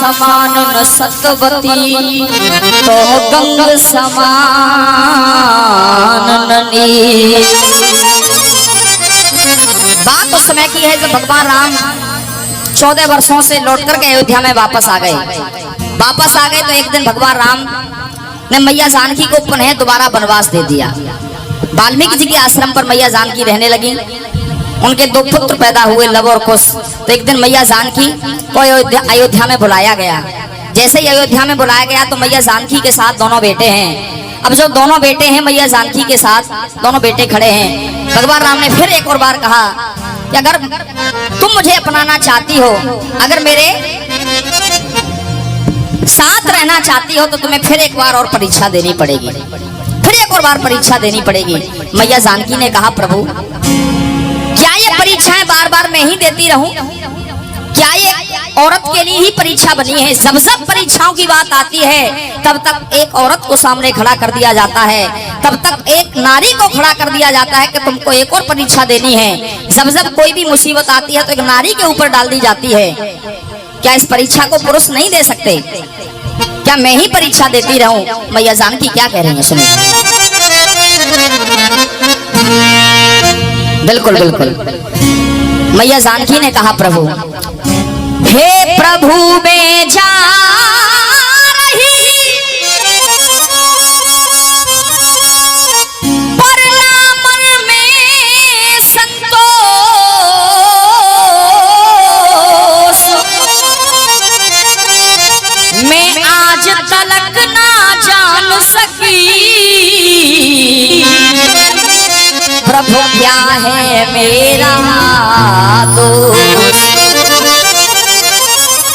समान न सतवती तो गंग समान ननी। बात उस समय की है जब भगवान राम 14 वर्षों से लौट करके अयोध्या में वापस आ गए। तो एक दिन भगवान राम ने मैया जानकी को पुनः दोबारा वनवास दे दिया। वाल्मीकि जी के आश्रम पर मैया जानकी रहने लगी। उनके 2 पुत्र पैदा हुए, लव और कुश। तो एक दिन मैया जानकी को अयोध्या में बुलाया गया। जैसे ही अयोध्या में बुलाया गया तो मैया जानकी के साथ दोनों बेटे हैं। अब जब दोनों बेटे हैं मैया जानकी के साथ दोनों बेटे खड़े हैं, भगवान राम ने फिर एक और बार कहा कि अगर तुम मुझे अपनाना चाहती हो, अगर मेरे साथ रहना चाहती हो तो तुम्हें फिर एक बार और परीक्षा देनी पड़ेगी, फिर एक और बार परीक्षा देनी पड़ेगी। मैया जानकी ने कहा प्रभु क्या ये परीक्षाएं बार बार मैं ही देती रहूं? क्या ये औरत के लिए ही परीक्षा बनी है? जब जब परीक्षाओं की बात आती है तब तक एक औरत को सामने खड़ा कर दिया जाता है, तब तक एक नारी को खड़ा कर दिया जाता है कि तुमको एक और परीक्षा देनी है। जब जब कोई भी मुसीबत आती है तो एक नारी के ऊपर डाल दी जाती है। क्या इस परीक्षा को पुरुष नहीं दे सकते? क्या मैं ही परीक्षा देती रहूं? मैया जानकी क्या कह रही है सुनिए। बिल्कुल बिल्कुल मैया जानकी ने कहा प्रभु हे प्रभु मैं जा रही पर ना मन में संतोष, मैं आज तलक ना जान सकी प्रभु क्या है मेरा दोष।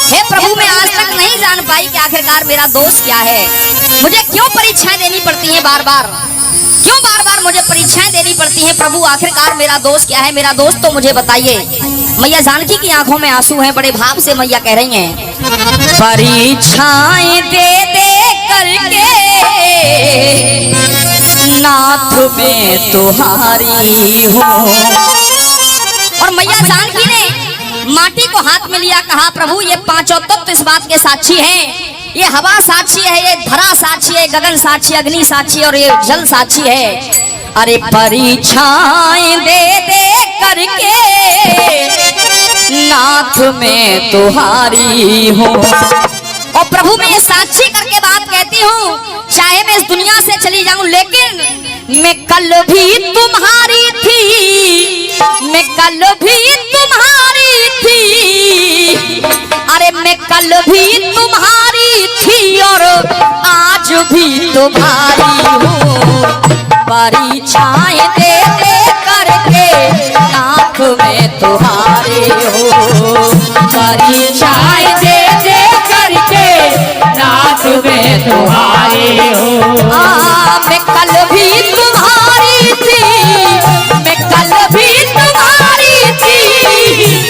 हे प्रभु मैं आज तक नहीं जान पाई कि आखिरकार मेरा दोष क्या है। मुझे क्यों परीक्षाएं देनी पड़ती हैं बार बार? क्यों बार बार मुझे परीक्षाएं देनी पड़ती हैं? प्रभु आखिरकार मेरा दोष क्या है? मेरा दोष तो मुझे बताइए। मैया जानकी की आंखों में आंसू हैं, बड़े भाव से मैया कह रही हैं परीक्षाएं दे दे करके नाथ में तुम्हारी हूँ। और मैया जानकी ने माटी को हाथ में लिया, कहा प्रभु ये पांचों तत्व इस बात के साक्षी हैं। ये हवा साक्षी है, ये धरा साक्षी है, गगन साक्षी, अग्नि साक्षी और ये जल साक्षी है। अरे परीक्षाएं दे दे करके नाथ में तुम्हारी हूँ। और प्रभु मैं ये साक्षी करके बात कहती हूँ, चाहे मैं इस दुनिया से चली जाऊं लेकिन मैं कल भी तुम्हारी थी, मैं कल भी तुम्हारी थी। अरे मैं कल भी तुम्हारी थी और आज भी तुम्हारी हूँ। परीक्षाएं दे दे करके नाथ में तुम्हारे हो। परीक्षाएं दे दे करके नाथ में तुम्हारे हो। मैं कल भी तुम्हारी थी, मैं कल भी तुम्हारी थी,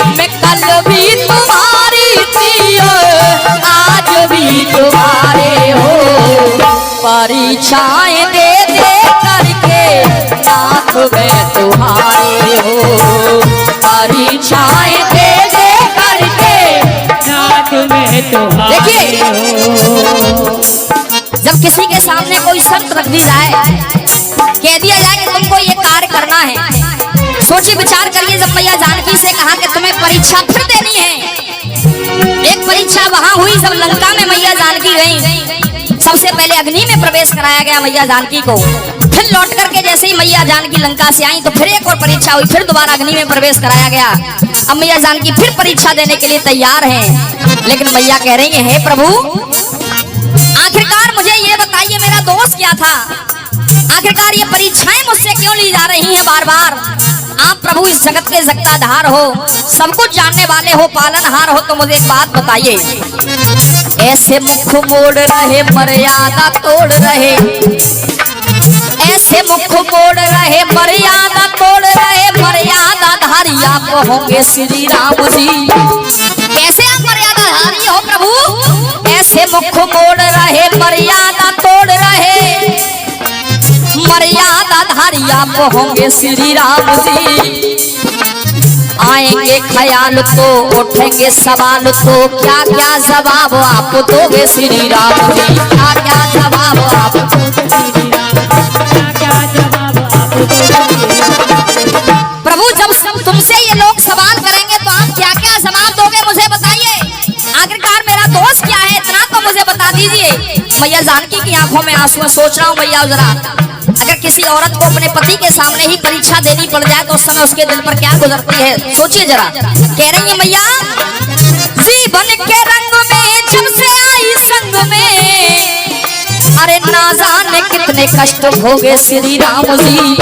मैं कल भी तुम्हारी थी आज भी तुम्हारे हो। परीक्षाएं दे दे करके नाथ में तुम्हारे हो। परीक्षाएं दे दे करके नाथ में तुम्हारे। देखिए जब किसी के सामने कोई शर्त रख दी जाए, कह दिया जाए कि तुमको ये कार्य करना है, सोचिए विचार करिए। जब मैया जानकी से कहा कि तुम्हें परीक्षा फिर देनी है, एक परीक्षा वहां हुई जब लंका में मैया जानकी गई। सबसे पहले अग्नि में प्रवेश कराया गया मैया जानकी को। फिर लौट करके जैसे ही मैया जानकी लंका से आई तो फिर एक और परीक्षा हुई, फिर दोबारा अग्नि में प्रवेश कराया गया। अब मैया जानकी फिर परीक्षा देने के लिए तैयार हैं, लेकिन मैया कह रही है हे प्रभु आखिरकार मुझे ये बताइए मेरा दोष क्या था? आखिरकार ये परीक्षाएं मुझसे क्यों ली जा रही हैं बार बार? आप प्रभु इस जगत के जगताधार हो, सब कुछ जानने वाले हो, पालनहार हो, तो मुझे एक बात बताइए। ऐसे मुख मोड़ रहे मर्यादा तोड़ रहे, ऐसे मुख मोड़ रहे मर्यादा तोड़ रहे, मर्यादा धारी आप होंगे श्री राम जी। कैसे आप मर्यादा धारी हो प्रभु? ऐसे मुख मोड़ रहे मर्यादा तोड़ रहे, मर्यादा धारी आप होंगे श्री राम जी। आएंगे ख्याल तो उठेंगे सवाल तो क्या क्या जवाब आप दोगे श्री राम जी, क्या क्या जवाब आप प्रभु जब तुमसे ये लोग सवाल करेंगे तो आप क्या क्या जवाब दोगे मुझे बताइए। आखिरकार मेरा दोस्त क्या है इतना तो मुझे बता दीजिए। मैया जानकी की आंखों में आंसू है। सोच रहा हूँ मैया जरा अगर किसी औरत को अपने पति के सामने ही परीक्षा देनी पड़ जाए तो उस समय उसके दिल पर क्या गुजरती है, सोचिए जरा। कह रही है मैया जीवन के रंग में जब से आई संग में, अरे ना जाने कितने कष्ट भोगे श्री राम जी।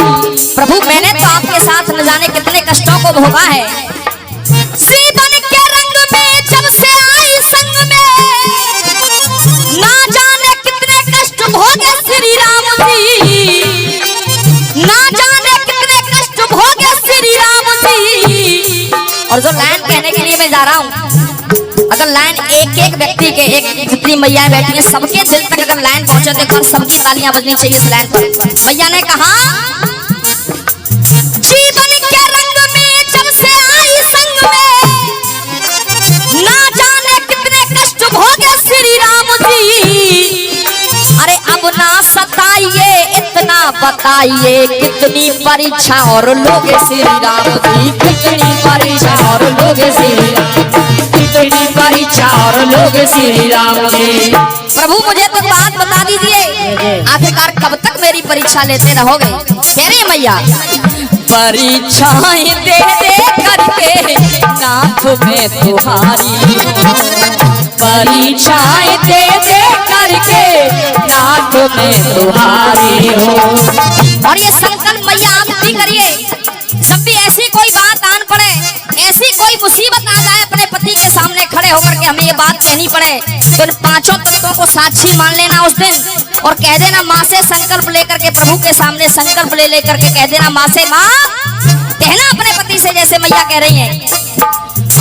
प्रभु मैंने तो आपके साथ न जाने कितने कष्टों को भोगा है। जीवन के रंग में जब से आई संग में, ना जाने कितने कष्ट भोगे श्री राम जी, ना जाने कितने कष्ट भोगे श्री राम जी। और जो लाइन कहने के लिए मैं जा रहा हूँ, अगर लाइन एक एक व्यक्ति के, एक जितनी मैया बैठी है सबके दिल तक अगर लाइन पहुंचे तो एक बार सबकी तालियां बजनी चाहिए इस लाइन पर। मैया ने कहा जीवन के रंग में जब से आई संग में, ना जाने कितने कष्ट भोगे श्री राम जी। अरे अब ना सताइए इतना बताइए कितनी परीक्षा और लोगे श्री राम जी, कितनी परीक्षा और लोगे श्री राम, कितनी परीक्षा और लोगे श्री राम जी। प्रभु मुझे तो बात बता दीजिए आखिरकार कब तक मेरी परीक्षा लेते रहोगे। कह रही मैया परीक्षाएं दे दे करके नाथ में तुम्हारी, परीक्षाएं दे दे करके नाथ में तुम्हारी हो। और ये संकल्प मैया आप भी करिए, जब भी ऐसी कोई बात आन पड़े, ऐसी कोई मुसीबत आ जाए अपने पति के सामने खड़े होकर के हमें ये बात कहनी पड़े तो इन पांचों तत्वों को साक्षी मान लेना उस दिन और कह देना माँ से संकल्प लेकर के, प्रभु के सामने संकल्प ले लेकर के कह देना माँ से, माँ कहना अपने पति से जैसे मैया कह रही हैं,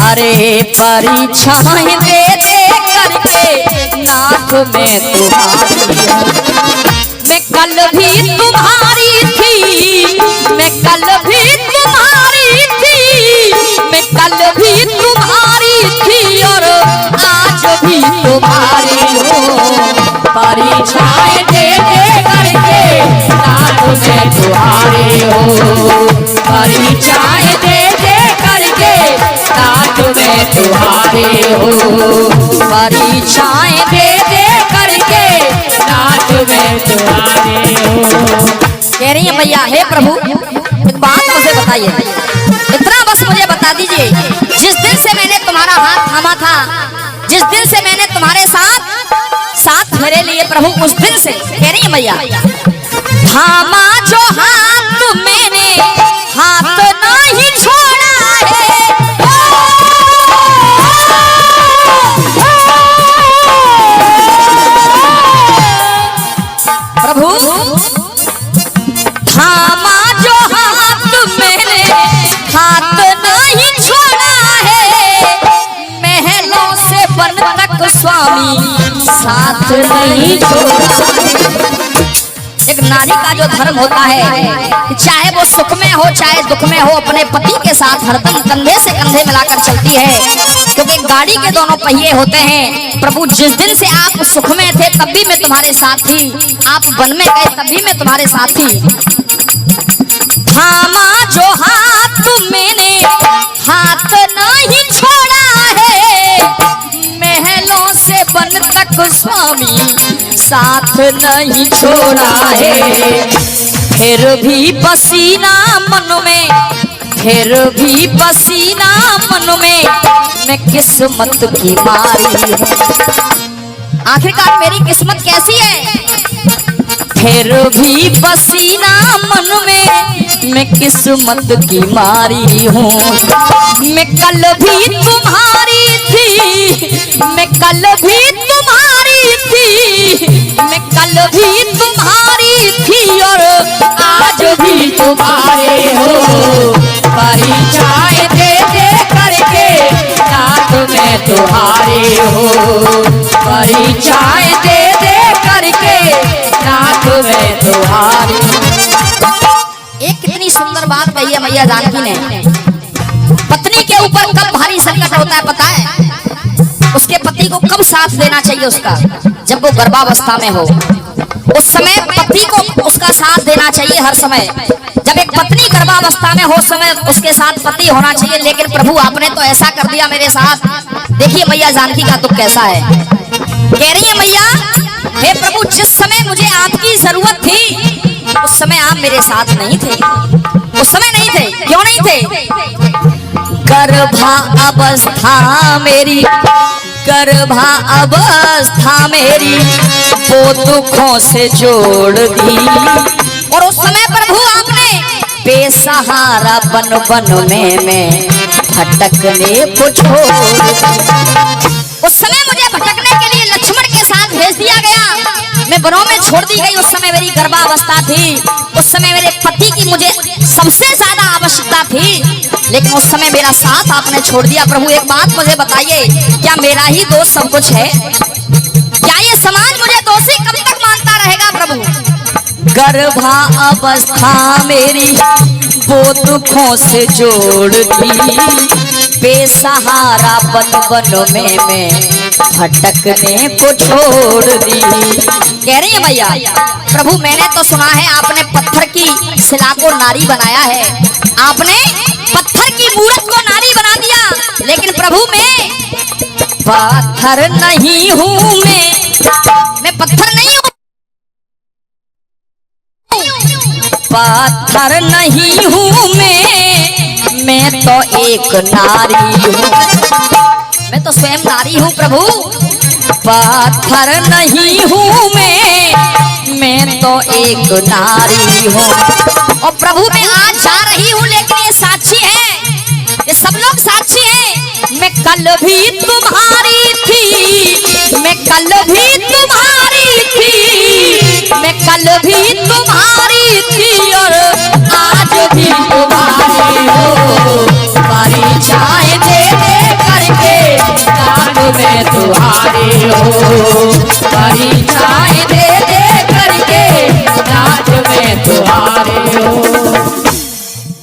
अरे परीक्षाएं दे दे करके नाथ में तुम्हारी, मैं कल भी तुम्हारी थी, मैं कल भी तुम्हारी थी, मैं कल भी तुम्हारी थी और आज भी तुम्हारी हो। परीक्षाएं दे दे करके नाथ में तुम्हारी हो, परीक्षाएं दे दे करके नाथ में तुम्हारी हो, परीक्षाएं दे दे करके नाथ में तुम्हारी हो। कह रही है भैया हे प्रभु एक बात मुझे बताइए, इतना बस मुझे बता दीजिए, जिस दिन से मैंने तुम्हारा हाथ थामा था, जिस दिन से मैंने तुम्हारे साथ फेरे लिए प्रभु उस दिन से, कह रही है भैया थामा जो हाथ मैंने हाथ नहीं छोड़ा है, प्रभु थामा जो हाथ मैंने हाथ नहीं छोड़ा है, महलों से बन तक स्वामी साथ नहीं छोड़ा। एक नारी का जो धर्म होता है चाहे वो सुख में हो चाहे दुख में हो अपने पति के साथ हरदम कंधे से कंधे मिलाकर चलती है, क्योंकि गाड़ी के दोनों पहिए होते हैं। प्रभु जिस दिन से आप सुख में थे तब भी मैं तुम्हारे साथ थी, आप वन में गए तब भी मैं तुम्हारे साथ थी। थामा जो हाथ मैंने हाथ नहीं छोड़ा है, महलों से बन तक स्वामी साथ नहीं छोड़ा है। फिर भी पसीना मन में, फिर भी पसीना मन में मैं किस्मत की मारी हूँ। आखिरकार मेरी किस्मत कैसी है? फिर भी पसीना मन में मैं किस्मत की मारी हूँ। मैं कल भी तुम्हारी थी, मैं कल भी तुम्हारी थी, मैं कल भी तुम्हारी थी और आज भी तुम्हारे हो। परीक्षाएं दे दे करके नाथ में तुम्हारे हो, परीक्षाएं दे दे करके नाथ में तुम्हारे। एक कितनी सुंदर बात कही है मैया जानकी ने, पत्नी के ऊपर कब भारी संकट होता है पता है? उसके पति को कब साथ देना चाहिए उसका? जब वो गर्भावस्था में हो, उस समय पति को उसका साथ देना चाहिए हर समय। जब एक पत्नी गर्भावस्था में हो समय उसके साथ पति होना चाहिए। लेकिन प्रभु आपने तो ऐसा कर दिया मेरे साथ। देखिए मैया जानकी का दुख कैसा है। कह रही है मैया, हे प्रभु जिस समय मुझे आपकी जरूरत थी उस समय आप मेरे साथ नहीं थे। उस समय नहीं थे। क्यों नहीं थे? गर्भावस्था मेरी, गर्भावस्था मेरी वो दुखों से जोड़ दी। और उस समय प्रभु आपने बेसहारा बन बन में मैं भटकने को छोड़ दी। उस समय मुझे भटकने के लिए लक्ष्मण के साथ भेज दिया गया। मैं वनों में छोड़ दी गई। उस समय मेरी गर्भावस्था थी। उस समय मेरे पति की मुझे सबसे ज्यादा आवश्यकता थी। लेकिन उस समय मेरा साथ आपने छोड़ दिया। प्रभु एक बात मुझे बताइए, क्या मेरा ही दोष सब कुछ है? क्या ये समाज मुझे दोषी कब तक मानता रहेगा? प्रभु गर्भावस्था मेरी वो दुखों से जोड़ दी। बेसहारा बन बन में मैं भटकने को छोड़ दी। कह रही है भैया, प्रभु मैंने तो सुना है आपने पत्थर की शिला को नारी बनाया है। आपने पत्थर की मूरत को नारी बना दिया। लेकिन प्रभु मैं पत्थर नहीं हूँ। मैं पत्थर नहीं हूँ। पत्थर नहीं हूँ मैं तो एक नारी हूँ। मैं तो स्वयं नारी हूँ प्रभु। पत्थर नहीं हूँ मैं तो एक नारी हूँ। और प्रभु मैं आज जा रही हूँ लेकिन ये साक्षी है, ये सब लोग साक्षी हैं। मैं कल भी तुम्हारी थी, मैं कल भी तुम्हारी थी, मैं कल भी तुम्हारी थी और आज भी तुम्हारी हो। तुम्हारी चाय दे दे करके रात में तुम्हारी हो। तुम्हारी चाय दे दे करके रात में तुम्हारी हो।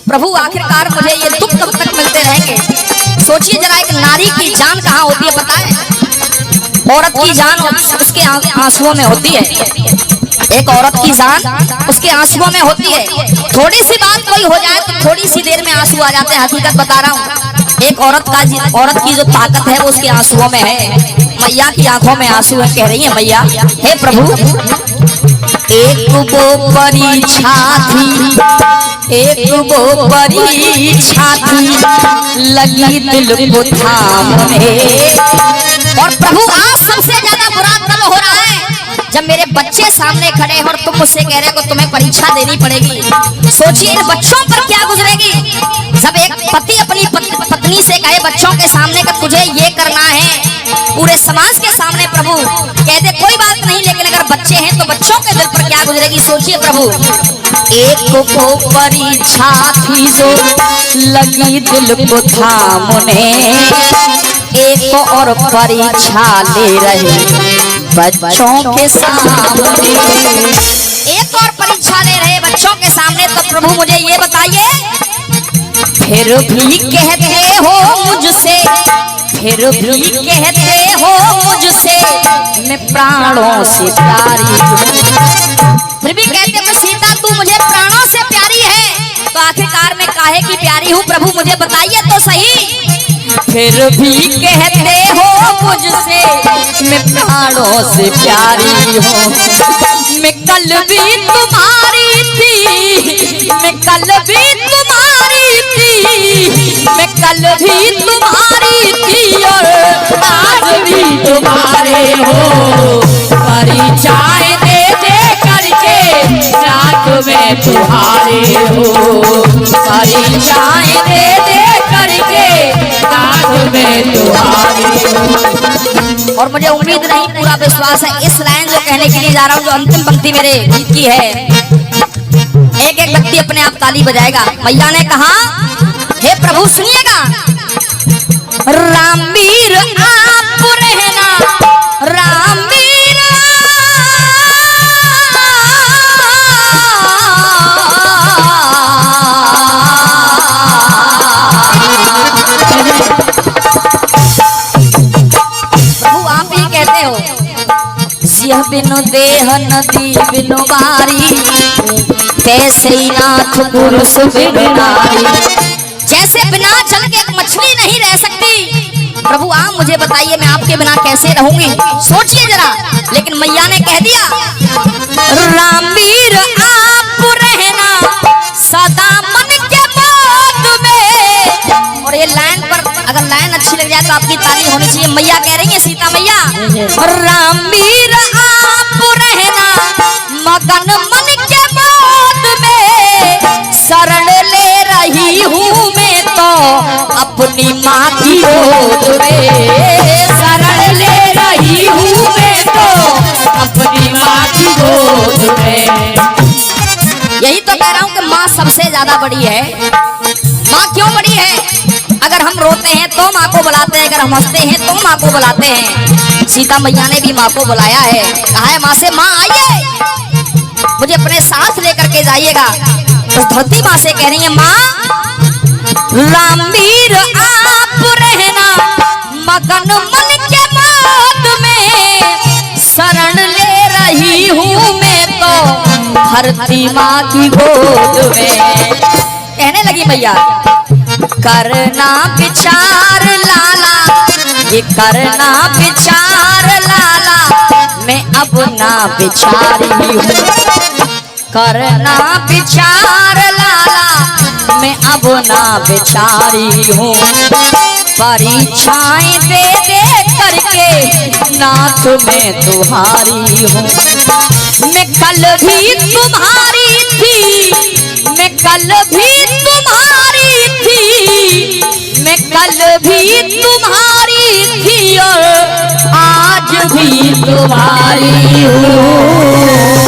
प्रभु आखिरकार मुझे ये दुख कब तक मिलते रहेंगे? सोचिए जरा, एक नारी की जान कहाँ होती है पता है? औरत की जान उसके आंसुओं में होती है। एक औरत की जान उसके आंसुओं में होती है। थोड़ी सी बात कोई हो जाए तो थोड़ी सी देर में आंसू आ जाते हैं। हकीकत बता रहा हूँ। एक औरत की जो ताकत है वो उसके आंसुओं में है। मैया की आंखों में आंसू है। कह रही है मैया, हे प्रभु एक वो परीक्षा थी, एक वो परीक्षा थी लगी दिल को थामने। और प्रभु आज सबसे ज्यादा बुरा तब हो रहा है जब मेरे बच्चे सामने खड़े हैं और तुम मुझसे कह रहे हो कि तुम्हें परीक्षा देनी पड़ेगी। सोचिए इन बच्चों पर क्या गुजरेगी जब एक पति अपनी पत्नी से कहे बच्चों के सामने कि तुझे ये करना है। पूरे समाज के सामने प्रभु कह दे कोई बात नहीं, लेकिन अगर बच्चे हैं तो बच्चों के दिल पर क्या गुजरेगी। सोचिए प्रभु, एक को परीक्षा थी जो लगी दिल को थामने, एक और परीक्षा ले रहे बच्चों के सामने। एक और परीक्षा ले रहे बच्चों के सामने। तो प्रभु मुझे ये बताइए, फिर भी कहते हो मुझसे, फिर भी कहते हो मुझसे मैं प्राणों से प्यारी हूँ। फिर भी कहते हो सीता तू मुझे प्राणों से प्यारी है। तो आखिरकार मैं काहे की प्यारी हूँ प्रभु मुझे बताइए तो सही। फिर भी कहते हो मुझसे मैं प्राणों से प्यारी हूँ। मैं कल भी तुम्हारी थी, मैं कल भी तुम्हारी थी, मैं कल भी तुम्हारी थी और आज भी तुम्हारे हो। परिचय दे दे करके रात में तुम्हारे हो। परिचय दे दे करके रात में तुम्हारे हो। और मुझे उम्मीद नहीं पूरा विश्वास है इस लाइन जो कहने के लिए जा रहा हूँ, जो अंतिम पंक्ति मेरे गीत की है, एक एक व्यक्ति अपने आप ताली बजाएगा। मैया ने कहा, हे प्रभु सुनिएगा, रामवीर आप रहना, रामवीर सिंह बिनु देह नदी बिनु बारी, तैसे ही नाथ पुरुष बिनु नारी। जैसे बिना जल के एक मछली नहीं रह सकती, प्रभु आप मुझे बताइए मैं आपके बिना कैसे रहूंगी, सोचिए जरा। लेकिन मैया ने कह दिया रामीर आप रहना सदा मन के बोध में। और ये लाइन पर अगर लाइन अच्छी लग जाए तो आपकी ताली होनी चाहिए। मैया कह रही है, सीता मैया, रामीर आप रहना मगन मन के बोध में, शरण ले रही हूँ मैं तो अपनी माँ की गोद में, शरण ले रही हूँ मैं तो अपनी माँ की गोद में। यही तो कह रहा हूँ कि माँ सबसे ज्यादा बड़ी है। माँ क्यों बड़ी है? अगर हम रोते हैं तो माँ को बुलाते हैं, अगर हम हंसते हैं तो माँ को बुलाते हैं। सीता मैया ने भी माँ को बुलाया है, कहा है माँ से, माँ आइए मुझे अपने साथ लेकर के जाइएगा। तो धरती माँ से कह रही है, माँ रामीर आप रहना मगन मन के बोध में, शरण ले रही हूँ मैं तो धरती माँ की गोद में। कहने लगी मैया, करना विचार लाला, ये करना विचार लाला, मैं अब ना विचारी हूँ, करना विचार लाला, मैं अब ना विचारी हूँ। परीक्षाएं दे दे करके नाथ मैं तुम्हारी हूँ। मैं कल भी तुम्हारी थी, मैं कल भी तुम्हारी थी, मैं कल भी तुम्हारी थी और आज भी तुम्हारी हूँ।